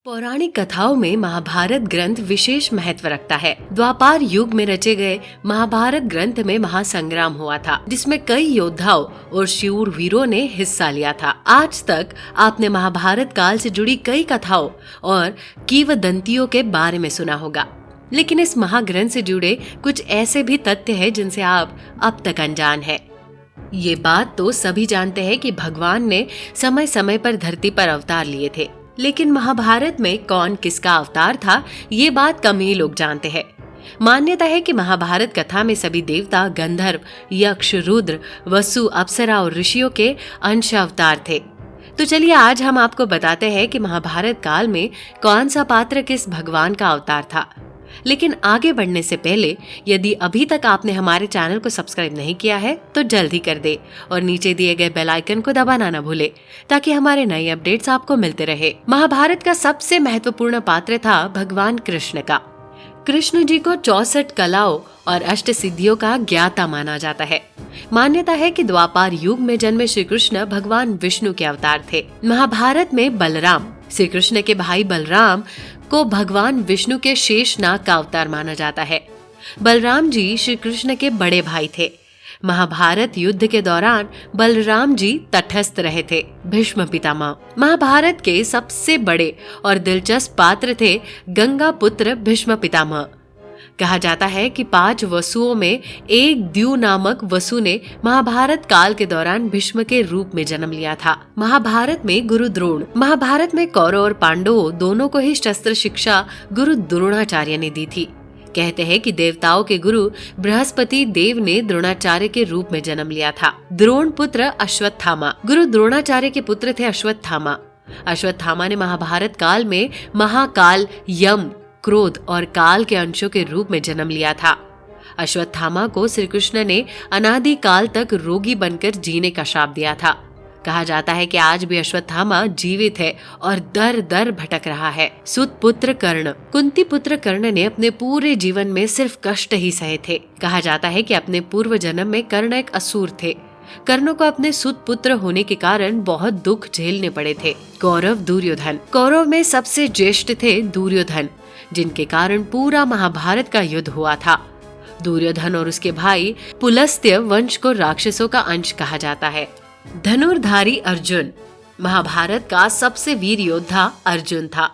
पौराणिक कथाओं में महाभारत ग्रंथ विशेष महत्व रखता है। द्वापार युग में रचे गए महाभारत ग्रंथ में महासंग्राम हुआ था, जिसमें कई योद्धाओं और शूर वीरों ने हिस्सा लिया था। आज तक आपने महाभारत काल से जुड़ी कई कथाओं और किंवदंतियों के बारे में सुना होगा, लेकिन इस महाग्रंथ से जुड़े कुछ ऐसे भी तथ्य हैं जिनसे आप अब तक अनजान हैं। ये बात तो सभी जानते हैं कि भगवान ने समय समय पर धरती पर अवतार लिए थे, लेकिन महाभारत में कौन किसका अवतार था ये बात कम ही लोग जानते हैं। मान्यता है कि महाभारत कथा में सभी देवता, गंधर्व, यक्ष, रुद्र, वसु, अप्सरा और ऋषियों के अंश अवतार थे। तो चलिए आज हम आपको बताते हैं कि महाभारत काल में कौन सा पात्र किस भगवान का अवतार था। लेकिन आगे बढ़ने से पहले यदि अभी तक आपने हमारे चैनल को सब्सक्राइब नहीं किया है तो जल्दी कर दे और नीचे दिए गए बेल आइकन को दबाना न भूले, ताकि हमारे नए अपडेट्स आपको मिलते रहे। महाभारत का सबसे महत्वपूर्ण पात्र था भगवान कृष्ण का। कृष्ण जी को 64 कलाओं और अष्ट सिद्धियों का ज्ञाता माना जाता है। मान्यता है कि द्वापार युग में जन्मे श्री कृष्ण भगवान विष्णु के अवतार थे। महाभारत में बलराम, श्री कृष्ण के भाई बलराम को भगवान विष्णु के शेषनाग का अवतार माना जाता है। बलराम जी श्री कृष्ण के बड़े भाई थे। महाभारत युद्ध के दौरान बलराम जी तटस्थ रहे थे। भीष्म पितामह महाभारत के सबसे बड़े और दिलचस्प पात्र थे। गंगा पुत्र भीष्म पितामह। कहा जाता है कि 5 वसुओं में एक द्यू नामक वसु ने महाभारत काल के दौरान भीष्म के रूप में जन्म लिया था। महाभारत में गुरु द्रोण। महाभारत में कौरव और पांडवों दोनों को ही शस्त्र शिक्षा गुरु द्रोणाचार्य ने दी थी। कहते हैं कि देवताओं के गुरु बृहस्पति देव ने द्रोणाचार्य के रूप में जन्म लिया था। द्रोण पुत्र अश्वत्थामा। गुरु द्रोणाचार्य के पुत्र थे अश्वत्थामा। अश्वत्थामा ने महाभारत काल में महाकाल, यम, क्रोध और काल के अंशों के रूप में जन्म लिया था। अश्वत्थामा को श्री कृष्ण ने अनादि काल तक रोगी बनकर जीने का श्राप दिया था। कहा जाता है कि आज भी अश्वत्थामा जीवित है और दर दर भटक रहा है। सुत पुत्र कर्ण। कुंती पुत्र कर्ण ने अपने पूरे जीवन में सिर्फ कष्ट ही सहे थे। कहा जाता है कि अपने पूर्व जन्म में कर्ण एक असुर थे। कर्ण को अपने सुत पुत्र होने के कारण बहुत दुख झेलने पड़े थे। कौरव दुर्योधन। कौरव में सबसे ज्येष्ठ थे दुर्योधन, जिनके कारण पूरा महाभारत का युद्ध हुआ था। दुर्योधन और उसके भाई पुलस्त्य वंश को राक्षसों का अंश कहा जाता है। धनुर्धारी अर्जुन। महाभारत का सबसे वीर योद्धा अर्जुन था।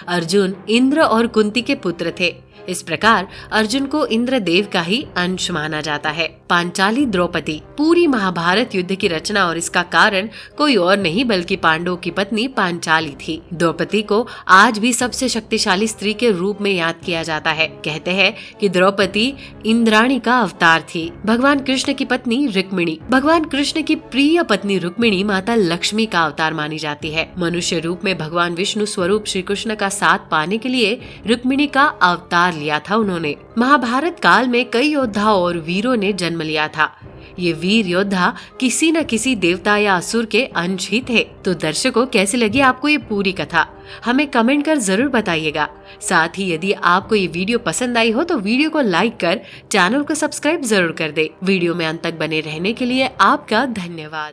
अर्जुन इंद्र और कुंती के पुत्र थे। इस प्रकार अर्जुन को इंद्रदेव का ही अंश माना जाता है। पांचाली द्रौपदी। पूरी महाभारत युद्ध की रचना और इसका कारण कोई और नहीं बल्कि पांडवों की पत्नी पांचाली थी। द्रौपदी को आज भी सबसे शक्तिशाली स्त्री के रूप में याद किया जाता है। कहते हैं कि द्रौपदी इंद्राणी का अवतार थी। भगवान कृष्ण की पत्नी रुक्मिणी। भगवान कृष्ण की प्रिय पत्नी रुक्मिणी माता लक्ष्मी का अवतार मानी जाती है। मनुष्य रूप में भगवान विष्णु स्वरूप श्री कृष्ण का साथ पाने के लिए रुक्मिणी का अवतार लिया था उन्होंने। महाभारत काल में कई योद्धाओं और वीरों ने जन्म लिया था। ये वीर योद्धा किसी न किसी देवता या असुर के अंश ही थे। तो दर्शकों, कैसी लगी आपको ये पूरी कथा? हमें कमेंट कर जरूर बताइएगा। साथ ही यदि आपको ये वीडियो पसंद आई हो तो वीडियो को लाइक कर चैनल को सब्सक्राइब जरूर कर दे। वीडियो में अंत तक बने रहने के लिए आपका धन्यवाद।